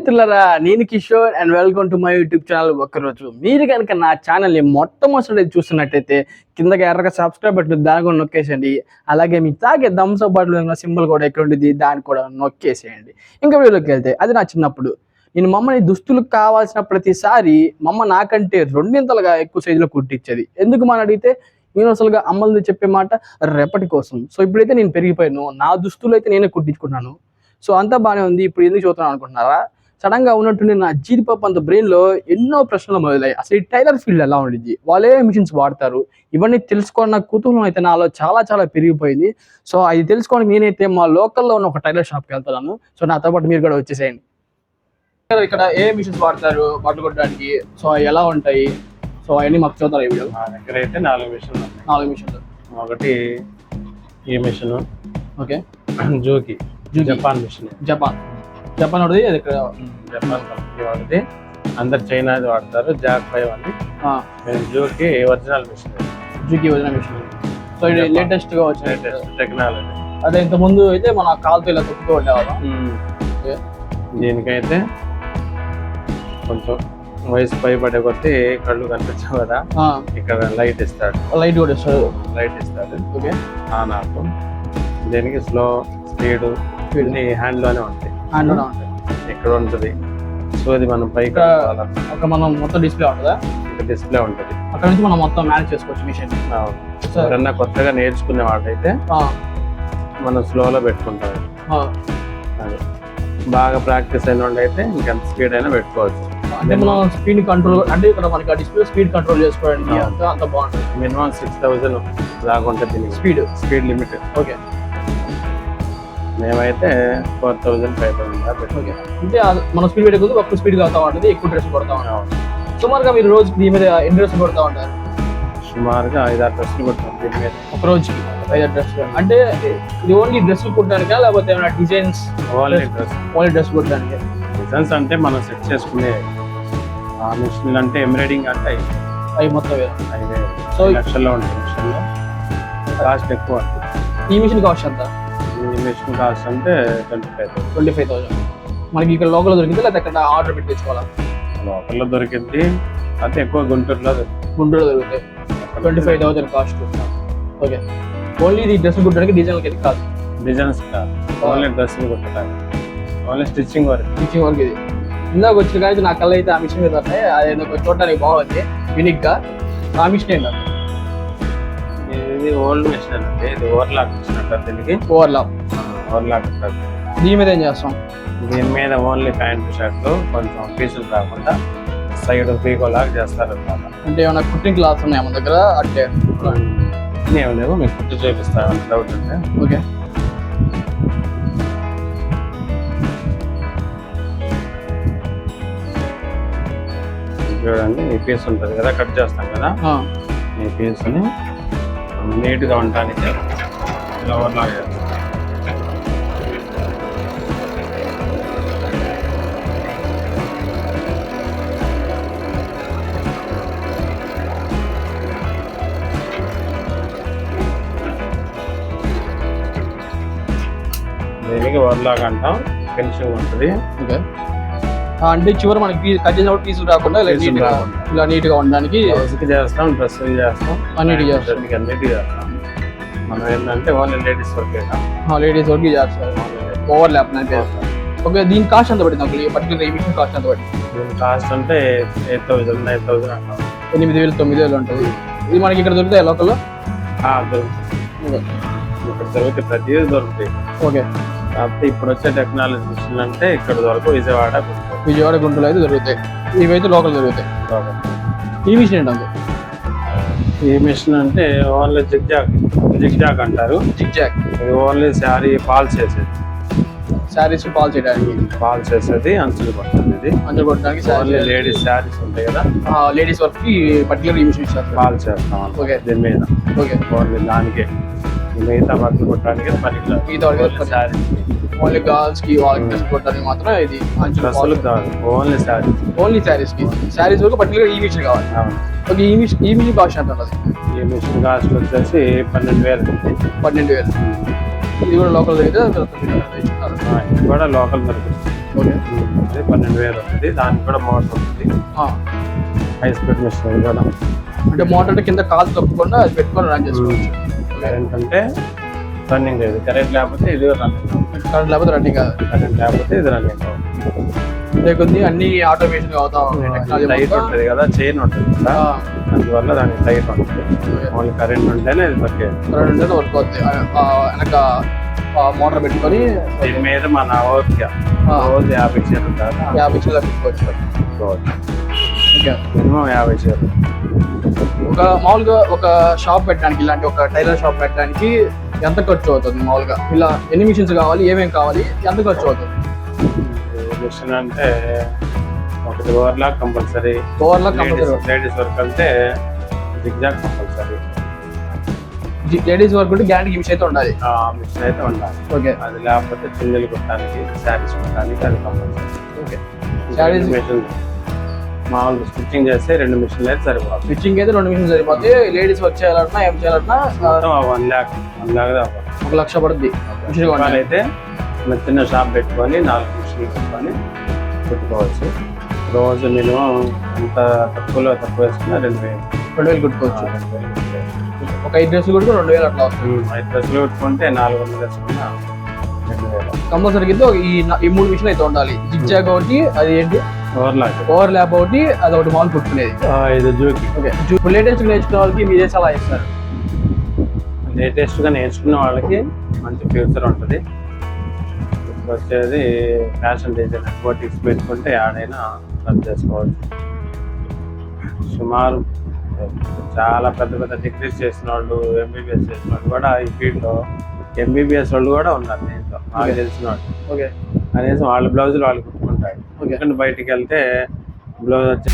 మిత్రులారా, నేను Kishore and welcome to my YouTube channel. ఒక్కరోజు మీరు కనుక నా ఛానల్ని మొట్టమొదటి చూస్తున్నట్టయితే కిందకి ఎర్రగా సబ్స్క్రైబ్ బటన్ దాని కూడా నొక్కేసేయండి. అలాగే మీకు తాగే థమ్స్ అప్ బటన్ సింబల్ కూడా ఎక్కడ ఉంటుంది దాన్ని కూడా నొక్కేసేయండి. ఇంకా వీడియోలోకి వెళ్తే, అది నా చిన్నప్పుడు నేను మమ్మని దుస్తులు కావాల్సిన ప్రతిసారి మమ్మ నాకంటే రెండింతలుగా ఎక్కువ సైజులో కుట్టించేది. ఎందుకు మన అడిగితే యూనివర్సల్గా అమ్మల్ని చెప్పే మాట రేపటి కోసం. సో ఇప్పుడైతే నేను పెరిగిపోయాను, నా దుస్తులు అయితే నేనే కుట్టించుకున్నాను. సో అంతా బాగానే ఉంది. ఇప్పుడు ఎందుకు చూస్తున్నాను అనుకుంటున్నారా? సడన్గా ఉన్నట్టుండి నా జీడిపప్పు అంత బ్రెయిన్లో ఎన్నో ప్రశ్నలు మొదలయ్యాయి. అసలు ఈ టైలర్ ఫీల్డ్ ఎలా ఉండిద్ది, వాళ్ళే మిషన్స్ వాడతారు, ఇవన్నీ తెలుసుకోవాలన్న కుతూహలం అయితే నాలో చాలా చాలా పెరిగిపోయింది. సో అది తెలుసుకోవడానికి నేనైతే మా లోకల్లో ఉన్న ఒక టైలర్ షాప్కి వెళ్తున్నాను. సో నాతో పాటు మీరు కూడా వచ్చేసేయండి. ఇక్కడ ఏ మిషన్స్ వాడతారు బట్టలు కొట్టడానికి, సో ఎలా ఉంటాయి, సో అవన్నీ మాకు చూద్దాం ఈ వీడియో. మా దగ్గర అయితే 4 మిషన్లు ఉన్నాయి. 4 మిషన్లు. ఒకటి ఈ mission, okay, Juki Japan mission. Japan వాడిది, అది ఇక్కడ జపాన్ కంపెనీ వాడిది. అందరు చైనాది వాడతారు, జాక్ 5 అని. మేము Juki original mission. Juki original mission. So ఇది లేటెస్ట్గా వచ్చిన టెక్నాలజీ. అదే ఇంత ముందు అయితే మన కాలుతో ఇలా తొక్కుతూ ఉండేవాళ్ళం. దీనికైతే కొంచెం వయసు పైపడే కొద్దీ కళ్ళు కనిపించవు కదా, ఇక్కడ లైట్ ఇస్తాడు. లైట్ కూడా ఇస్తాడు. లైట్ ఇస్తాడు. Okay, on off. దీనికి స్లో, స్పీడ్ హ్యాండ్లోనే ఉంటాయి. హ్యాండ్లోనే ఉంటాయి. ఇక్కడ ఉంటుంది. సో ఇది మనం పైకి అక్కడ మనం మొత్తం డిస్ప్లే ఉంటుందా? ఇక్కడ డిస్ప్లే ఉంటుంది. అక్కడ నుంచి మనం మొత్తం మేనేజ్ చేసుకోవచ్చు మిషన్. ఎవరన్నా కొత్తగా నేర్చుకునే వాళ్ళైతే మనం స్లోలో పెట్టుకుంటాం. అది బాగా ప్రాక్టీస్ అయిన వాళ్ళు అయితే ఇంకెంత స్పీడ్ అయినా పెట్టుకోవచ్చు. అంటే మనం స్పీడ్ కంట్రోల్, అంటే ఇక్కడ మనకి ఆ డిస్ప్లే స్పీడ్ కంట్రోల్ చేసుకోవడానికి అంత బాగుంటుంది. మినిమం 6000 దాకా ఉంటుంది దీనికి స్పీడ్ లిమిట్. ఓకే, మేమైతే 4000-5000 దాకా పెట్టుకుంటాం. అంటే మనం స్పీడ్ పెట్టే ఒక్క స్పీడ్ కాస్తా ఉంటుంది, ఎక్కువ డ్రెస్ కొడతా ఉంటాం. సుమారుగా మీరు రోజు దీని మీద ఎన్ని డ్రెస్ కొడతా ఉంటారు? సుమారుగా 5-6 డ్రెస్సులు కొడతాం దీని మీద ఒక రోజుకి. 5 డ్రెస్సులు అంటే ఇది ఓన్లీ డ్రెస్సులు కుట్టడానికా, లేకపోతే ఏమైనా డిజైన్స్? ఓన్లీ డ్రెస్ కుట్టడానికి. డిజైన్స్ అంటే మనం సెట్ చేసుకునే ఆ మిషన్లు అంటే ఎంబ్రాయిడింగ్ అంటే అవి మొత్తం 5 లక్షల్లో ఉంటాయి. మిషన్లో కాస్ట్ ఎక్కువ ఉంటుంది. ఈ మిషన్ కాస్ట్ ఎంత? ఈ మిషన్ కాస్ట్ అంటే 25,000. మనకి ఇక్కడ లోకల్లో దొరికింది, లేకపోతే అక్కడ ఆర్డర్ పెట్టి తెచ్చుకోవాలా? లోకల్లో దొరికింది, అయితే ఎక్కువ గుంటూరులో దొరుకుతాయి. 25,000 కాస్ట్. ఓకే, ఓన్లీ ఇది డ్రెస్ కుట్టడానికి, డిజైన్కి అయితే కాదు. డిజైన్స్ కాదు, ఓన్లీ డ్రెస్సులు కుట్టడానికి, ఓన్లీ స్టిచ్చింగ్ వర్క్. ఇది ఇందాక వచ్చిన కానీ నా కళ్ళు అయితే ఆ మిషన్ మీద ఉన్నాయి. అది చూడడానికి బాగుంది, యూనిక్ గా. ఆ మిషన్ ఏంటంటే ఇది ఓల్డ్ మిషన్ అండి. ఇది ఓవర్లాక్ మిషన్ అంటారు దీనికి. ఓవర్లాక్ అంటారు. దీని మీద ఏం చేస్తాం? దీని మీద ఓన్లీ ప్యాంట్ షర్ట్లు కొంచెం పీసులు కాకుండా సైడ్ పీకో లాగా చేస్తారు అనమాట. అంటే ఏమైనా కుట్టింగ్ క్లాస్ ఉన్నాయి మన దగ్గర? అంటే ఏం లేవు, మీకు కుట్టి చూపిస్తాను డౌట్ ఉంటే. ఓకే, చూడండి, ఈ పీస్ ఉంటుంది కదా, కట్ చేస్తాం కదా, ఈ పీస్ని నీట్గా ఉండటానికి ఇలా ఓవర్లాక్ చేస్తాం. దీనికి ఓవర్లాక్ అంటాం. ఫినిషింగ్ ఉంటుంది. ఓకే, అంటే చివరి మనకి కట్ చేసినప్పుడు పీసులు రాకుండా ఇలా నీట్ గా ఉండడానికి చేస్తాం. డ్రెస్ చేస్తాం, అన్నిటి చేస్తాం. మనం ఏంటంటే only ladies work ladies work చేస్తారు. ఓవర్ ల్యాప్ అంటే. ఓకే, దీని కాస్ట్ ఎంత పడింది? నాకు పర్టికులర్ ఈ మిషన్ కాస్ట్ ఎంత పడింది? దీని కాస్ట్ అంటే 8,000 అంటాం. 8,000 9,000 ఉంటుంది. ఇది మనకి ఇక్కడ దొరుకుతాయి లోకల్లో? ఇక్కడ దొరికితే ప్రతిదీ దొరుకుతాయి. ఓకే, కాకపోతే ఇప్పుడు వచ్చే టెక్నాలజీ మిషన్ అంటే ఇక్కడ దొరకు విజయవాడ గుంటూరులో అయితే దొరుకుతాయి. ఇవైతే లోకల్ దొరుకుతాయి. ఈ మిషన్ ఏంటంటే? ఈ మిషన్ అంటే ఓన్లీ జిగ్జాగ్ అంటారు. జిగ్జాగ్ ఇది ఓన్లీ శారీ పాల్ చేసేది. శారీస్ పాల్ చేయడానికి పాల్ చేసేది, అంచులు కొట్టండి. ఇది అంచులు కొట్టడానికి ఓన్లీ లేడీస్ శారీస్ ఉంటాయి కదా, లేడీస్ వర్క్ కి పర్టికులర్ ఈ మిషన్ ఇస్తారు. పాల్ చేస్తాం. ఓకే, దీని మీద. ఓకే, ఓన్లీ దానికే. మిగతా బట్టలు కొట్టడానికి ఓన్లీ గర్ల్స్ కి వాళ్ళకి డ్రెస్ కొట్టడానికి మాత్రం ఇది డ్రెస్సులు కాదు, ఓన్లీ శారీస్ కి. శారీస్ వరకు పర్టికులర్ ఈ మిషన్ కావాలి. ఓకే, ఈ మిషన్ కాస్ట్ ఎంత ఉంటుంది? ఈ మిషన్ కాస్ట్ వచ్చేసి 12,000. ఇది కూడా లోకల్ అయితే కూడా లోకల్ దొరుకుతుంది. ఓకే. అది 12,000 ఉంటుంది. దానికి కూడా మోటార్ ఉంటుంది, హై స్పీడ్ మిషన్ కూడా. అంటే మోటార్ అంటే కింద కాలు తప్పకుండా అది పెట్టుకొని రన్ చేసుకోవచ్చు. కరెంట్ అంటే రన్నింగ్ లేదు, కరెంట్ లేకపోతే ఇది రన్నింగ్ అవుతుంది, కరెంట్ లేకపోతే రన్నింగ్ కాదు, కరెంట్ లేకపోతే ఇది రన్నింగ్ అవుతుంది. లేకుంది అన్ని ఆటోమేషన్ అవుతా ఉంటాయి. టెక్నాలజీ లైట్ ఉంటుంది కదా, చైన్ ఉంటుంది కదా, అందువల్ల దానికి లైట్ ఉంటుంది. ఓన్లీ కరెంట్ ఉంటేనే ఇది వర్క్ అయ్యింది. కరెంట్ ఉంటే వర్క్ అవుతుంది. వెనక మోటార్ పెట్టుకొని దీని మీద మన రోజు 50 చీరలు కదా, 50 చీరలు పెట్టుకోవచ్చు. ఓకే. మినిమం 50 చీరలు. ఒక మామూలుగా ఒక షాప్ పెట్టడానికి, ఇలాంటి ఒక టైలర్ షాప్ పెట్టడానికి ఎంత ఖర్చు అవుతుంది మామూలుగా? ఇలా ఎన్ని మిషన్స్ కావాలి, ఏమేమి కావాలి, ఎంత ఖర్చు అవుతుంది? మిషన్ అంటే ఒకటి ఓవర్లాక్ కంపల్సరీ, లేడీస్ వర్క్ అంటే జిగ్జాగ్ కంపల్సరీ. లేడీస్ వర్క్ ఉంటే గ్యారంటీ మిషన్ అయితే ఉండాలి, మిషన్ అయితే ఉండాలి. ఓకే. అది లేకపోతే చిందలు కుట్టడానికి, శారీస్ కుట్టడానికి అది కంపల్సరీ. ఓకే. శారీస్ మిషన్ మామూలుగా స్టిచ్చింగ్ చేస్తే 2 మిషన్లు అయితే సరిపోతుంది. స్టిచ్చింగ్ అయితే 2 మిషన్లు సరిపోతే, లేడీస్ వర్క్ చేయాలన్నా ఏం చేయాలన్నా 1 lakh 1 లక్ష పడుద్ది. అయితే చిన్న షాప్ పెట్టుకొని 4 మిషన్లు పెట్టుకొని కుట్టుకోవచ్చు. రోజు మినిమం ఎంత తక్కువ వేసుకున్నా 2,000 కుట్టుకోవచ్చు. ఒక 5 డ్రెస్సులు కూడా 2,000 అట్లా వస్తుంది. 5 డ్రెస్సులు కుట్టుకుంటే 400 వేసుకున్నా 2,000. కంపల్సరీ కింద ఈ 3 మిషన్లు అయితే ఉండాలి. జిగ్జాగ్ ఒకటి, అది ఏంటి ఓవర్ ల్యాప్ ఒకటి, అది ఒకటి మాల్ కుట్టుకునేది. ఇది జూకి. ఓకే. ఇప్పుడు లేటెస్ట్ నేర్చుకునే వాళ్ళకి మీరే సలహా ఇస్తారు? లేటెస్ట్ గా నేర్చుకున్న వాళ్ళకి మంచి ఫ్యూచర్ ఉంటుంది. ఇప్పుడు వచ్చేది ఫ్యాషన్ డిజైనర్ బోటిక్స్ పెట్టుకుంటే ఆడైనా రన్ చేసుకోవచ్చు. సుమారు చాలా పెద్ద పెద్ద డిగ్రీస్ చేసిన వాళ్ళు, ఎంబీబీఎస్ చేసిన వాళ్ళు కూడా ఈ ఫీల్డ్ లో, ఎంబీబీఎస్ వాళ్ళు కూడా ఉన్నారు దీంట్లో, నాకు తెలిసిన వాళ్ళు. ఓకే. కనీసం వాళ్ళ బ్లౌజులు వాళ్ళు కుట్టుకుంటారు. ఎందుకంటే బయటికి వెళ్తే బ్లౌజ్ వచ్చి